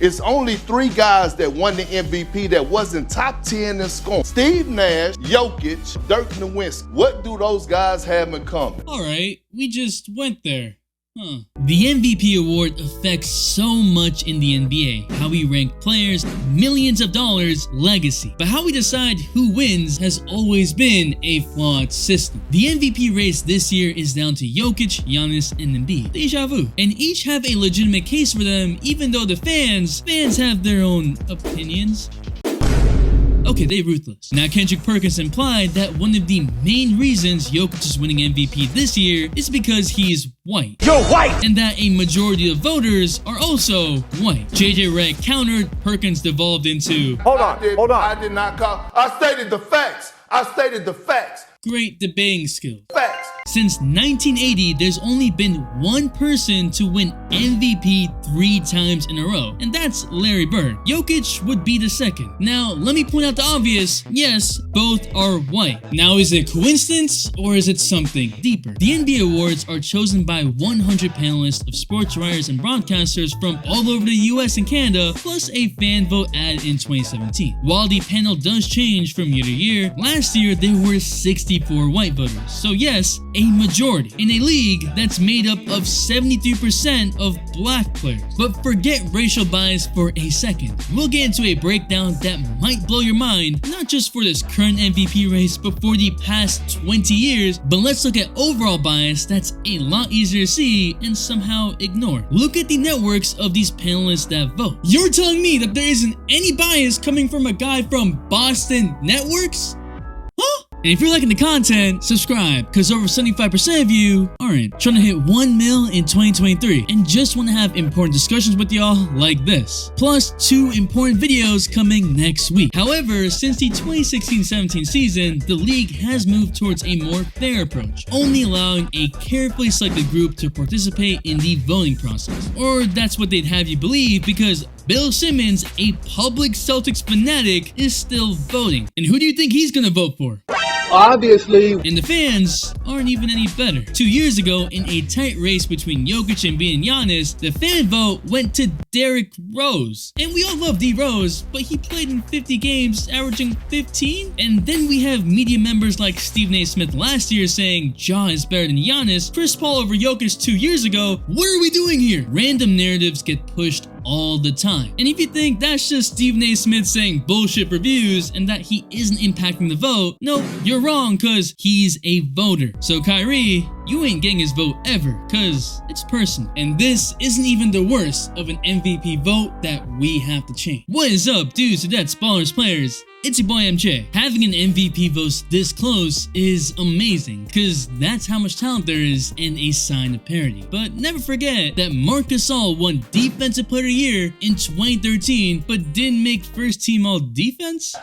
It's only 3 guys that won the MVP that wasn't top 10 in scoring. Steve Nash, Jokic, Dirk Nowitzki. What do those guys have in common? Alright, we just went there. The MVP award affects so much in the NBA. How we rank players, millions of dollars, legacy. But how we decide who wins has always been a flawed system. The MVP race this year is down to Jokic, Giannis, and Embiid. Deja vu. And each have a legitimate case for them, even though the fans have their own opinions. Okay, they ruthless. Now, Kendrick Perkins implied that one of the main reasons Jokic is winning MVP this year is because he's white. You're white! And that a majority of voters are also white. JJ Redick countered, Perkins devolved into, Hold on. I did not call. I stated the facts. Great debating skills. Facts. Since 1980, there's only been one person to win MVP 3 times in a row, and that's Larry Bird. Jokic would be the second. Now, let me point out the obvious. Yes, both are white. Now, is it coincidence or is it something deeper? The NBA awards are chosen by 100 panelists of sports writers and broadcasters from all over the US and Canada, plus a fan vote added in 2017. While the panel does change from year to year, last year there were 64 white voters. So yes, a majority in a league that's made up of 73% of black players. But forget racial bias for a second. We'll get into a breakdown that might blow your mind, not just for this current MVP race, but for the past 20 years. But let's look at overall bias that's a lot easier to see and somehow ignore. Look at the networks of these panelists that vote. You're telling me that there isn't any bias coming from a guy from Boston Networks? Huh? And if you're liking the content, subscribe, because over 75% of you aren't. Trying to hit 1 mil in 2023 and just want to have important discussions with y'all like this. Plus 2 important videos coming next week. However, since the 2016-17 season, the league has moved towards a more fair approach, only allowing a carefully selected group to participate in the voting process. Or that's what they'd have you believe, because Bill Simmons, a public Celtics fanatic, is still voting. And who do you think he's gonna vote for? Obviously. And the fans aren't even any better. 2 years ago, in a tight race between Jokic, Embiid, and Giannis, the fan vote went to Derrick Rose. And we all love D Rose, but he played in 50 games, averaging 15? And then we have media members like Stephen A. Smith last year saying Ja is better than Giannis, Chris Paul over Jokic 2 years ago. What are we doing here? Random narratives get pushed all the time. And if you think that's just Stephen A. Smith saying bullshit reviews and that he isn't impacting the vote, no, you're wrong, cause he's a voter. So Kyrie, you ain't getting his vote ever, cause it's personal. And this isn't even the worst of an MVP vote that we have to change. What is up, dudes, dudettes, ballers, players? It's your boy MJ. Having an MVP vote this close is amazing, because that's how much talent there is and a sign of parity. But never forget that Marc Gasol won Defensive Player of the Year in 2013, but didn't make first team all defense?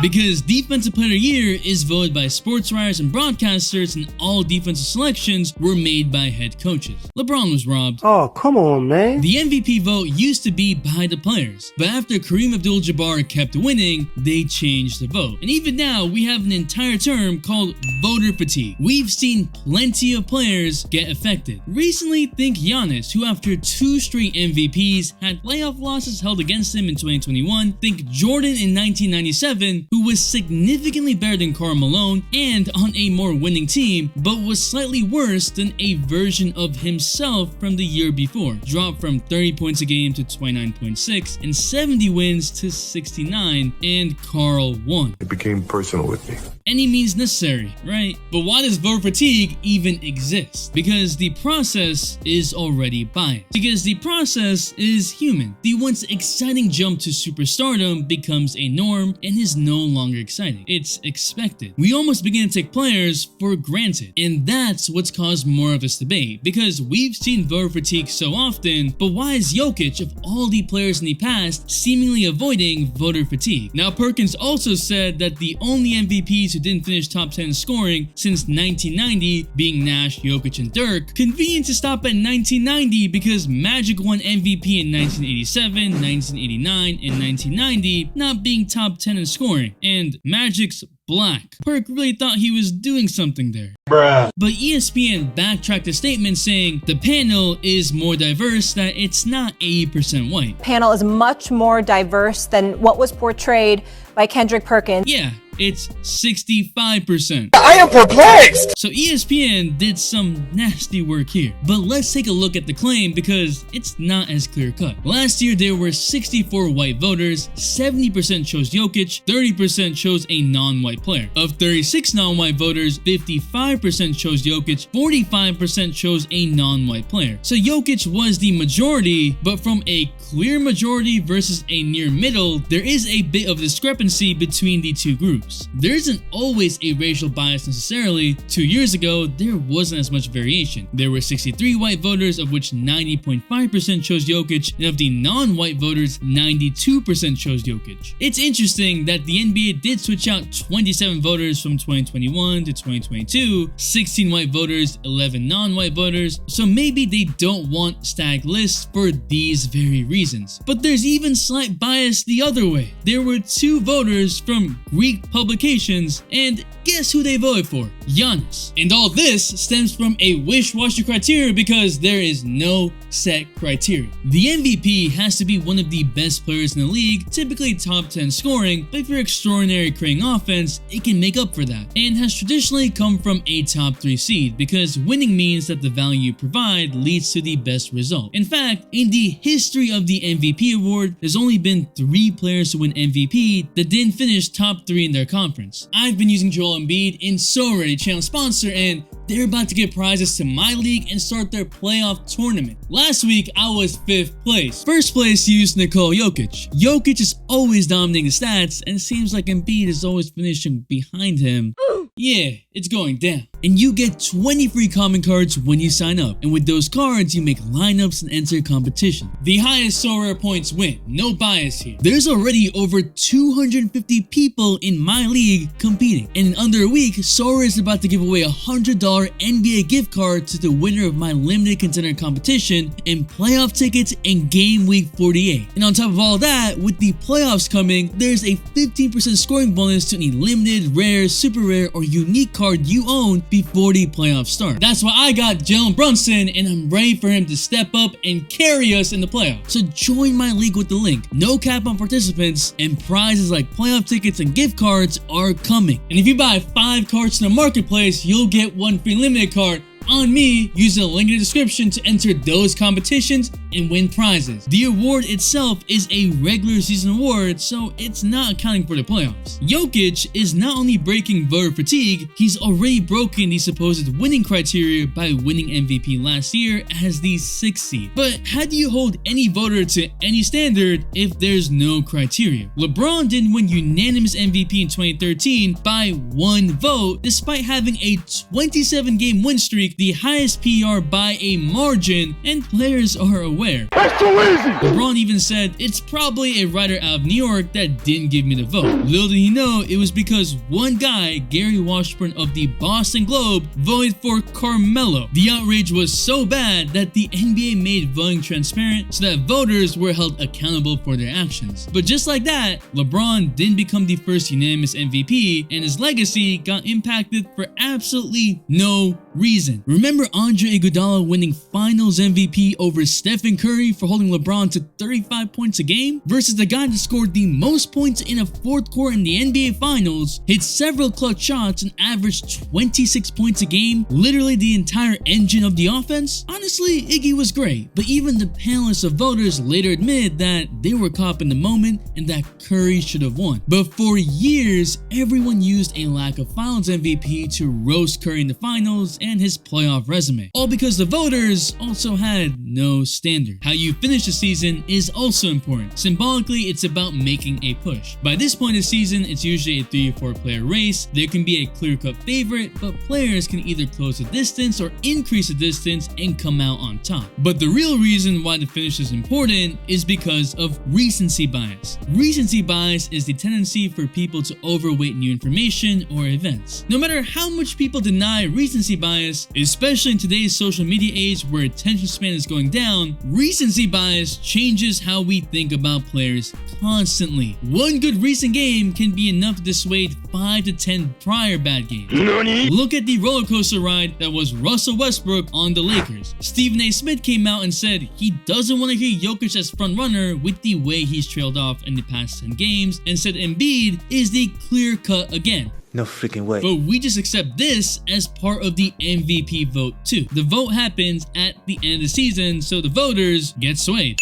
Because Defensive Player of the Year is voted by sports writers and broadcasters, and all defensive selections were made by head coaches. LeBron was robbed. Oh, come on, man. The MVP vote used to be by the players, but after Kareem Abdul-Jabbar kept winning, they changed the vote. And even now, we have an entire term called voter fatigue. We've seen plenty of players get affected. Recently, think Giannis, who after 2 straight MVPs had playoff losses held against him in 2021. Think Jordan in 1997, who was significantly better than Karl Malone and on a more winning team, but was slightly worse than a version of himself from the year before. Dropped from 30 points a game to 29.6 and 70 wins to 69, and Karl won. It became personal with me. Any means necessary, right? But why does voter fatigue even exist? Because the process is already biased. Because the process is human. The once exciting jump to superstardom becomes a norm and is no longer exciting. It's expected. We almost begin to take players for granted. And that's what's caused more of this debate. Because we've seen voter fatigue so often, but why is Jokic, of all the players in the past, seemingly avoiding voter fatigue? Now, Perkins also said that the only MVPs who didn't finish top 10 in scoring since 1990, being Nash, Jokic, and Dirk. Convenient to stop at 1990 because Magic won MVP in 1987, 1989, and 1990, not being top 10 in scoring, and Magic's black. Perk really thought he was doing something there. Bruh. But ESPN backtracked a statement saying the panel is more diverse, that it's not 80% white. Panel is much more diverse than what was portrayed by Kendrick Perkins. Yeah, it's 65%. I am perplexed! So ESPN did some nasty work here. But let's take a look at the claim because it's not as clear cut. Last year there were 64 white voters, 70% chose Jokic, 30% chose a non-white player. Of 36 non-white voters, 55% chose Jokic, 45% chose a non-white player. So Jokic was the majority, but from a clear majority versus a near middle, there is a bit of discrepancy between the two groups. There isn't always a racial bias necessarily. 2 years ago, there wasn't as much variation. There were 63 white voters, of which 90.5% chose Jokic, and of the non-white voters, 92% chose Jokic. It's interesting that the NBA did switch out 27 voters from 2021 to 2022, 16 white voters, 11 non-white voters, so maybe they don't want stacked lists for these very reasons. But there's even slight bias the other way. There were 2 voters from Greek publications, and guess who they voted for? Giannis. And all this stems from a wish-washy criteria because there is no set criteria. The MVP has to be one of the best players in the league, typically top 10 scoring, but if you're extraordinary creating offense, it can make up for that, and has traditionally come from a top 3 seed because winning means that the value you provide leads to the best result. In fact, in the history of the MVP award, there's only been 3 players to win MVP that didn't finish top 3 in their conference. I've been using Joel Embiid in SoReady, channel sponsor, and they're about to give prizes to my league and start their playoff tournament. Last week, I was 5th place. First place used Nikola Jokic. Jokic is always dominating the stats, and it seems like Embiid is always finishing behind him. Yeah, it's going down. And you get 20 free common cards when you sign up. And with those cards, you make lineups and enter competition. The highest SoRare points win. No bias here. There's already over 250 people in my league competing. And in under a week, SoRare is about to give away a $100 NBA gift card to the winner of my limited contender competition and playoff tickets in game week 48. And on top of all that, with the playoffs coming, there's a 15% scoring bonus to any limited, rare, super rare, or unique card you own before the playoffs start. That's why I got Jalen Brunson, and I'm ready for him to step up and carry us in the playoffs. So join my league with the link. No cap on participants, and prizes like playoff tickets and gift cards are coming. And if you buy 5 cards in the marketplace, you'll get 1 free limited card on me. Use the link in the description to enter those competitions and win prizes. The award itself is a regular season award, so it's not accounting for the playoffs. Jokic is not only breaking voter fatigue, he's already broken the supposed winning criteria by winning MVP last year as the 6th seed. But how do you hold any voter to any standard if there's no criteria? LeBron didn't win unanimous MVP in 2013 by 1 vote, despite having a 27-game win streak, the highest PR by a margin, and players are aware. That's too easy! LeBron even said, it's probably a writer out of New York that didn't give me the vote. Little did he know it was because one guy, Gary Washburn of the Boston Globe, voted for Carmelo. The outrage was so bad that the NBA made voting transparent so that voters were held accountable for their actions. But just like that, LeBron didn't become the first unanimous MVP, and his legacy got impacted for absolutely no reason. Remember Andre Iguodala winning Finals MVP over Stephen Curry for holding LeBron to 35 points a game? Versus the guy that scored the most points in a 4th quarter in the NBA Finals, hit several clutch shots, and averaged 26 points a game, literally the entire engine of the offense? Honestly, Iggy was great, but even the panelists of voters later admitted that they were caught in the moment and that Curry should have won. But for years, everyone used a lack of Finals MVP to roast Curry in the Finals and his playoff resume. All because the voters also had no standard. How you finish the season is also important. Symbolically, it's about making a push. By this point of the season, it's usually a 3 or 4 player race. There can be a clear-cut favorite, but players can either close the distance or increase the distance and come out on top. But the real reason why the finish is important is because of recency bias. Recency bias is the tendency for people to overweight new information or events. No matter how much people deny recency bias, especially in today's social media age where attention span is going down, recency bias changes how we think about players constantly. One good recent game can be enough to dissuade 5 to 10 prior bad games. Nani? Look at the roller coaster ride that was Russell Westbrook on the Lakers. Stephen A. Smith came out and said he doesn't want to hear Jokic as front runner with the way he's trailed off in the past 10 games, and said Embiid is the clear cut again. No freaking way. But we just accept this as part of the MVP vote too. The vote happens at the end of the season, so the voters get swayed.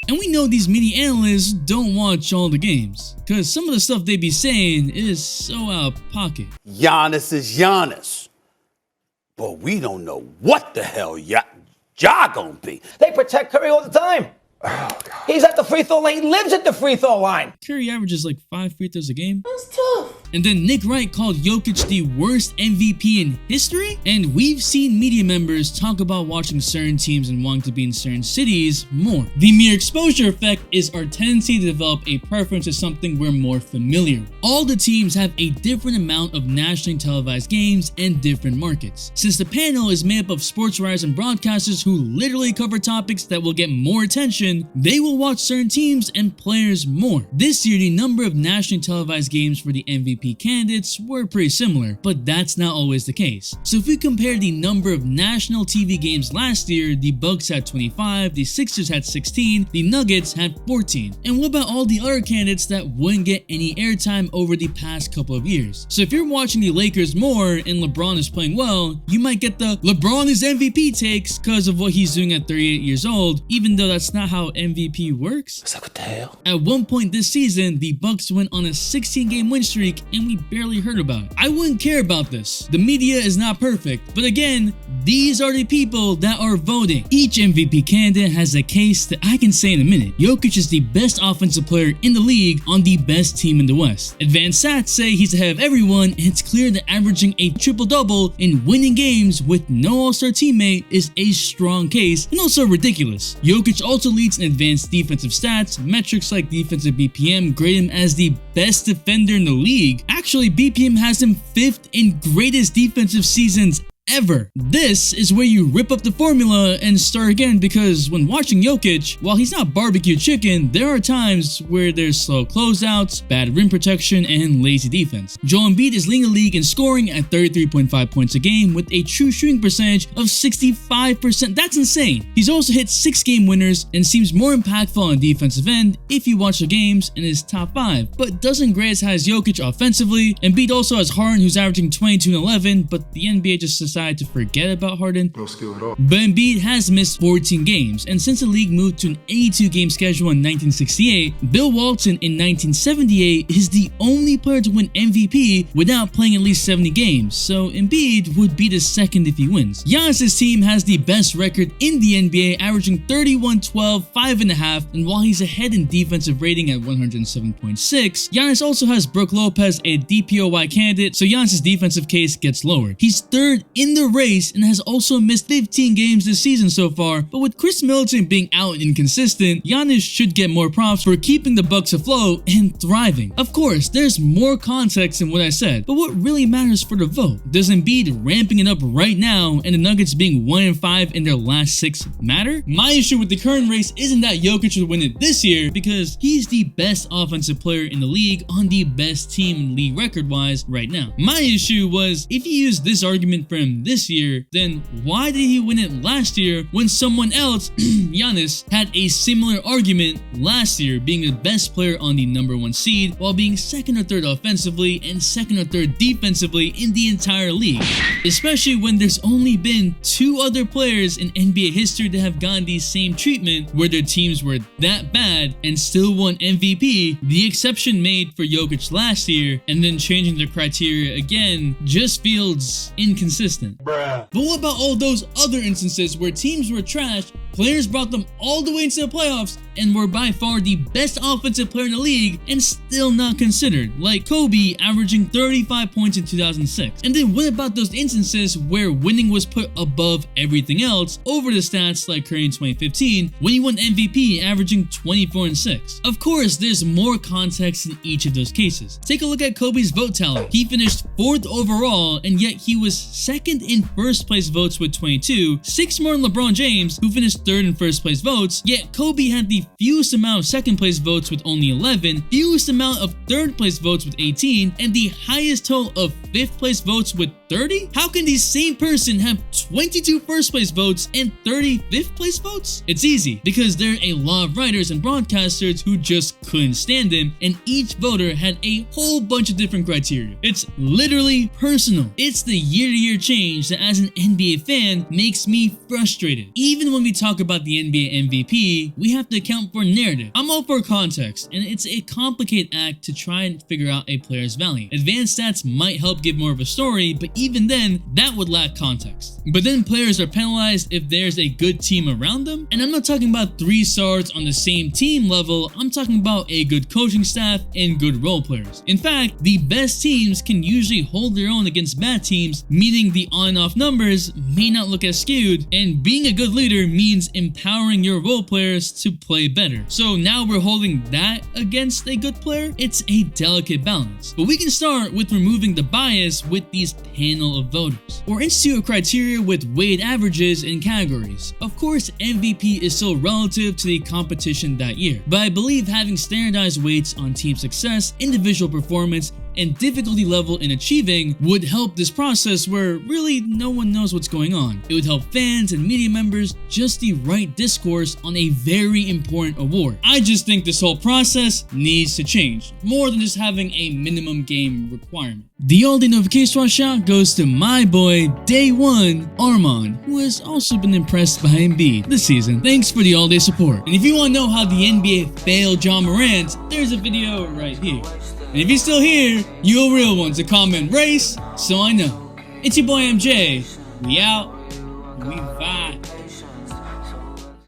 And we know these media analysts don't watch all the games, cause some of the stuff they be saying is so out of pocket. Giannis is Giannis. But we don't know what the hell Ja gonna be. They protect Curry all the time. He's at the free throw line. He lives at the free throw line. Curry averages like 5 free throws a game. That's tough. And then Nick Wright called Jokic the worst MVP in history? And we've seen media members talk about watching certain teams and wanting to be in certain cities more. The mere exposure effect is our tendency to develop a preference to something we're more familiar with. All the teams have a different amount of nationally televised games and different markets. Since the panel is made up of sportswriters and broadcasters who literally cover topics that will get more attention, they will watch certain teams and players more. This year, the number of nationally televised games for the MVP candidates were pretty similar, but that's not always the case. So if we compare the number of national TV games last year, the Bucks had 25, the Sixers had 16, the Nuggets had 14. And what about all the other candidates that wouldn't get any airtime over the past couple of years? So if you're watching the Lakers more and LeBron is playing well, you might get the LeBron is MVP takes because of what he's doing at 38 years old, even though that's not how MVP works. It's like, what the hell? At one point this season, the Bucks went on a 16-game win streak and we barely heard about it. I wouldn't care about this. The media is not perfect, but again, these are the people that are voting. Each MVP candidate has a case that I can say in a minute. Jokic is the best offensive player in the league on the best team in the West. Advanced stats say he's ahead of everyone, and it's clear that averaging a triple-double in winning games with no all-star teammate is a strong case and also ridiculous. Jokic also leads in advanced defensive stats. Metrics like defensive BPM grade him as the best defender in the league. Actually, BPM has him 5th in greatest defensive seasons ever. This is where you rip up the formula and start again, because when watching Jokic, while he's not barbecue chicken, there are times where there's slow closeouts, bad rim protection, and lazy defense. Joel Embiid is leading the league in scoring at 33.5 points a game with a true shooting percentage of 65%. That's insane. He's also hit 6 game winners and seems more impactful on the defensive end if you watch the games and is top 5, but doesn't grade as high as Jokic offensively. Embiid also has Harden, who's averaging 22 and 11, but the NBA just decided to forget about Harden. No skill at all. But Embiid has missed 14 games, and since the league moved to an 82-game schedule in 1968, Bill Walton in 1978 is the only player to win MVP without playing at least 70 games, so Embiid would be the second if he wins. Giannis' team has the best record in the NBA, averaging 31-12, 5.5, and while he's ahead in defensive rating at 107.6, Giannis also has Brook Lopez, a DPOY candidate, so Giannis' defensive case gets lowered. He's 3rd in the race and has also missed 15 games this season so far, but with Chris Middleton being out and inconsistent, Giannis should get more props for keeping the Bucks afloat and thriving. Of course, there's more context in what I said, but what really matters for the vote? Does Embiid ramping it up right now and the Nuggets being 1-5 in their last 6 matter? My issue with the current race isn't that Jokic should win it this year, because he's the best offensive player in the league on the best team in league record-wise right now. My issue was, if you use this argument for him this year, then why did he win it last year when someone else, Giannis, had a similar argument last year, being the best player on the #1 seed while being 2nd or 3rd offensively and 2nd or 3rd defensively in the entire league? Especially when there's only been 2 other players in NBA history that have gotten the same treatment where their teams were that bad and still won MVP. The exception made for Jokic last year and then changing the criteria again just feels inconsistent. consistent. But what about all those other instances where teams were trash, players brought them all the way into the playoffs, and were by far the best offensive player in the league and still not considered, like Kobe averaging 35 points in 2006? And then what about those instances where winning was put above everything else over the stats, like Curry in 2015 when he won MVP averaging 24 and 6? Of course, there's more context in each of those cases. Take a look at Kobe's vote tally. He finished 4th overall, and yet he was 2nd in first place votes with 22, 6 more than LeBron James, who finished 3rd in first place votes, yet Kobe had the fewest amount of 2nd place votes with only 11, fewest amount of 3rd place votes with 18, and the highest total of 5th place votes with 30? How can the same person have 22 first place votes and 30 5th place votes? It's easy, because there are a lot of writers and broadcasters who just couldn't stand him, and each voter had a whole bunch of different criteria. It's literally personal. It's the year-to-year change that, as an NBA fan, makes me frustrated. Even when we talk about the NBA MVP, we have to account for narrative. I'm all for context, and it's a complicated act to try and figure out a player's value. Advanced stats might help give more of a story, but even then, that would lack context. But then players are penalized if there's a good team around them, and I'm not talking about 3 stars on the same team level, I'm talking about a good coaching staff and good role players. In fact, the best teams can usually hold their own against bad teams, meaning the on and off numbers may not look as skewed, and being a good leader means empowering your role players to play better. So now we're holding that against a good player? It's a delicate balance. But we can start with removing the bias with these panel of voters, or institute a criteria with weighted averages and categories. Of course, MVP is still relative to the competition that year, but I believe having standardized weights on team success, individual performance, and difficulty level in achieving would help this process where really no one knows what's going on. It would help fans and media members just the right discourse on a very important award. I just think this whole process needs to change, more than just having a minimum game requirement. The all-day notification shout goes to my boy, Day 1, Armand, who has also been impressed by Embiid this season. Thanks for the all-day support. And if you want to know how the NBA failed John Morant, there's a video right here. And if you're still here, you a real one to comment race, so I know. It's your boy MJ. We out. We vibe.